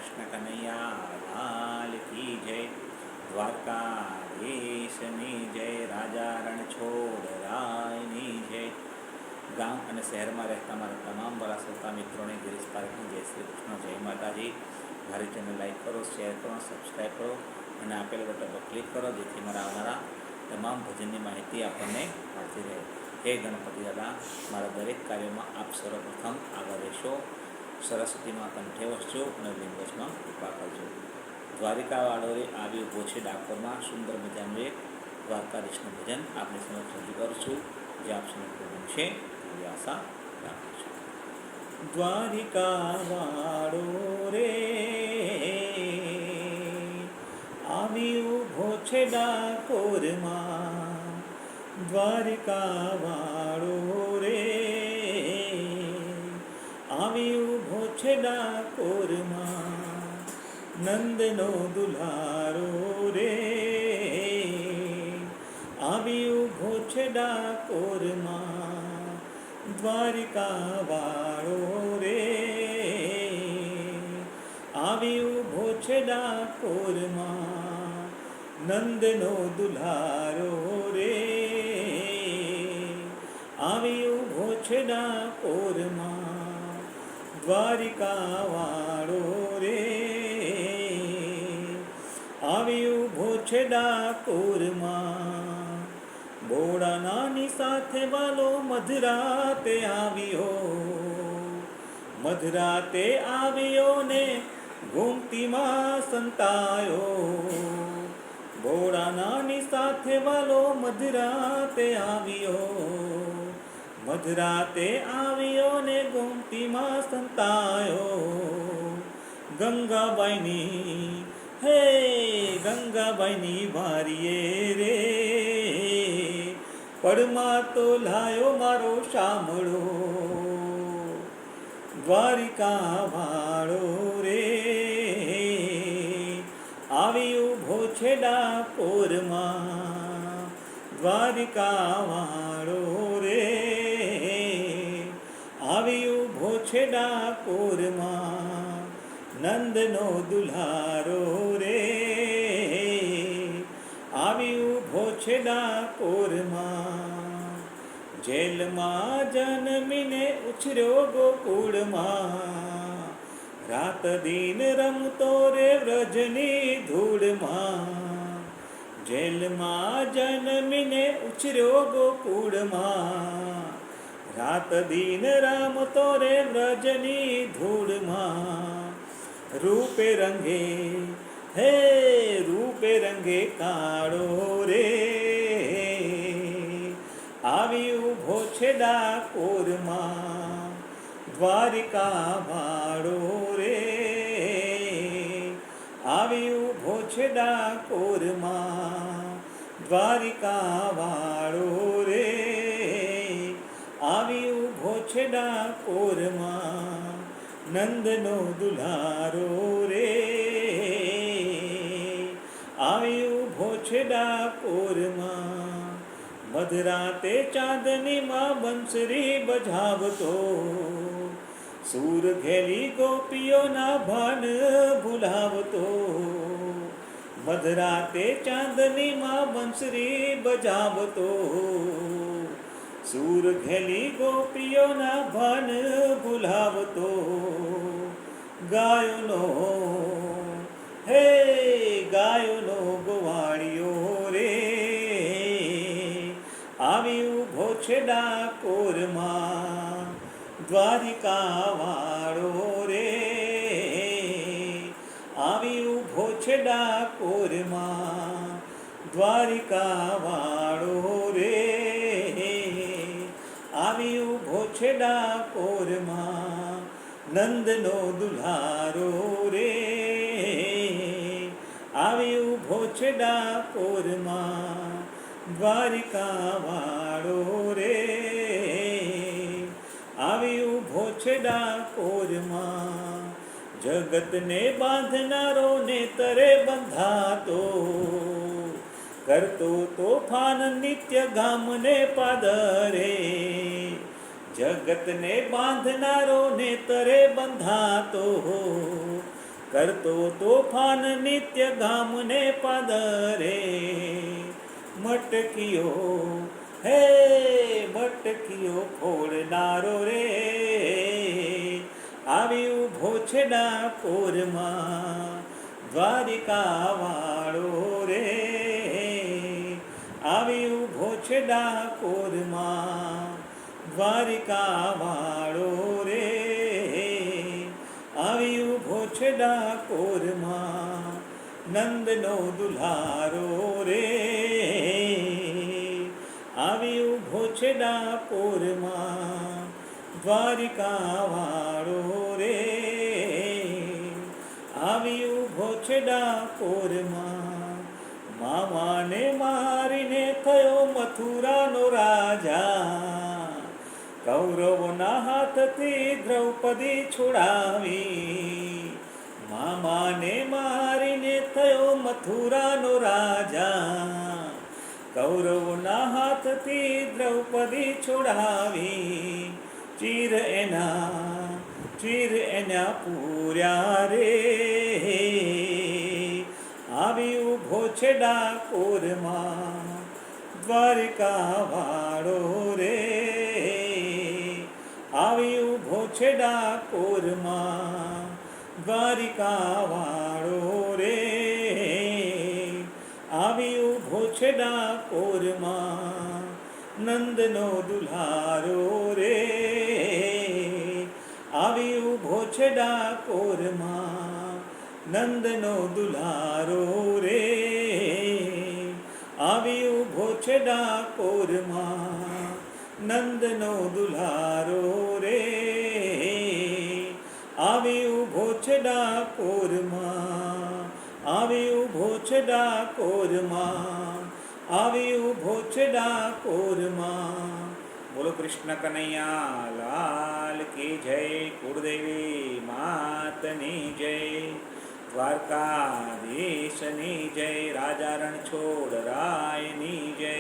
કૃષ્ણ કનૈયા લાલ કી જય. દ્વારકાધીશની જય. રાજા રણછોડ રાયની જય. ગામ અને શહેરમાં રહેતા મારા તમામ વાળા શ્રોતા મિત્રોને ગિરીશ પારેખની જય શ્રી કૃષ્ણ, જય માતાજી. મારી ચેનલ લાઈક કરો, શેર કરો, સબસ્ક્રાઈબ કરો અને આપેલ બટન પર ક્લિક કરો, જેથી મારા આવનારા તમામ ભજનની માહિતી આપણને મળતી રહે. હે ગણપતિ દાદા, મારા દરેક કાર્યોમાં આપ સર્વપ્રથમ આગળ રહેશો. સરસ્વતીમાં કંઠે વસજો અને લિંગજમાં કૃપા કરજો. દ્વારિકાવાળોએ આવી ઊભો છે ડાકોરમાં. સુંદર મજાનું એક દ્વારકાધીશનું ભજન આપને સમક્ષ રજૂ કરું છું, જે આપ સમક્ષ ગમશે એવી આશા રાખું છું. દ્વારિકાવાળો રે આવી ઊભો છે ડાકોરમાં. દ્વારિકાવાળો રે આવી ઊભો છે ડાકોરમાં. નંદનો દુલારો રે આવી ઊભો છે ડાકોરમાં. દ્વારિકાવાળો રે આવી ઊભો છે ડાકોરમાં. નંદનો દુલારો રે આવી ઊભો છે ડાકોરમાં. દ્વારિકાવાળો રે આવી ઊભો છે ડાકોરમાં. ભોળાનાની સાથે વાલો મધરાતે આવ્યો. મધરાતે આવ્યો ને ઘૂમતીમાં સંતાયો. ભોળાનાની સાથે વાલો મધરાતે આવ્યો. મધરાતે આવ્યો ને ગોમતીમાં સંતાયો. ગંગાબાઈની હે ગંગાબાઈની વારીએ રે પડમાં તો લાયો મારો શામળો. દ્વારિકાવાળો રે આવી ઊભો છે ડાકોરમાં. દ્વારિકાવાળો રે આવી ઊભો છે ડાકોરમાં. નંદનો દુલારો રે આવી ઊભો છે ડાકોરમાં. જેલમાં જન્મીને ઉછર્યો ગોકુળમાં. રાત દિન રમતો રે વ્રજની ધૂળમાં. જેલમાં જન્મીને ઉછર્યો ગોકુળમાં. રાત દિન રમતો રે વ્રજની ધૂળમાં. રૂપે રંગે હે રૂપે રંગે કાળો રે આવી ઊભો છે ડાકોરમાં. દ્વારિકાવાળો રે આવી ઊભો છે ડાકોરમાં. દ્વારિકાવાળો રે આવી ઊભો છે ડાકોરમાં. નંદનો દુલારો રે આવી ઊભો છે ડાકોરમાં. મધરાતે ચાંદનીમાં બંસરી બજાવતો. સૂર ઘેલી ગોપીઓના ભાન ભૂલાવતો. મધરાતે ચાંદનીમાં બંસરી બજાવતો. સૂર ઘેલી ગોપીઓના ભાન ભૂલાવતો. ગાયોનો હે ગાયોનો ગોવાળિયો રે આવી ઊભો છે ડાકોરમાં. દ્વારિકાવાળો રે આવી ઊભો છે ડાકોરમાં. દ્વારિકાવાળો રે આવી ઊભો છે ડાકોરમાં. નંદનો દુલારો રે આવી ઊભો છે ડાકોરમાં. દ્વારિકાવાળો રે આવી ઊભો છે ડાકોરમાં. જગતને બાંધનારો ને તરે બંધાતો. કરતો તોફાન નિત્ય ગામને પાદરે. જગતને બાંધનારો ને તરે બંધાતો. કરતો તોફાન નિત્ય ગામને પાદરે. મટકીઓ હે મટકીઓ ફોડનારો રે, આવી ઊભો છે ડાકોરમાં દ્વારિકા વાળો રે, આવી ઊભો છે ડાકોરમાં દ્વારિકા વાળો રે, આવી ઊભો છે ડાકોરમાં નંદનો દુલારો રે, આવી ઊભો છે ડાકોરમાં દ્વારિકા વાળો રે, આવી ઊભો છે ડાકોરમાં. મામાને મારીને થયો મથુરાનો રાજા, કૌરવોના હાથથી દ્રૌપદી છોડાવી. મામાને મારીને થયો મથુરાનો રાજા, કૌરવોના હાથથી દ્રૌપદી છોડાવી. ચીર એના પૂર્યા રે, આવી ઊભો છે ડાકોરમાં દ્વારિકા વાળો રે, આવી ઊભો છે ડાકોરમાં દ્વારિકા વાળો રે, આવી ઊભો છે ડાકોરમાં નંદનો દુલારો રે, આવી ઊભો છે ડાકોરમાં નંદનો દુલારો રે, આવી ઊભો છે ડાકોરમાં નંદનો દુલારો રે, આવી ઊભો છે ડાકોરમાં, આવી ઊભો છે ડાકોરમાં, આવી ઊભો છે ડાકોરમાં. બોલો કૃષ્ણ કનૈયા લાલ કી જય, કુળદેવી માતની જય, દ્વારકાધીશની જય, રાજા રણછોડ રાયની જય.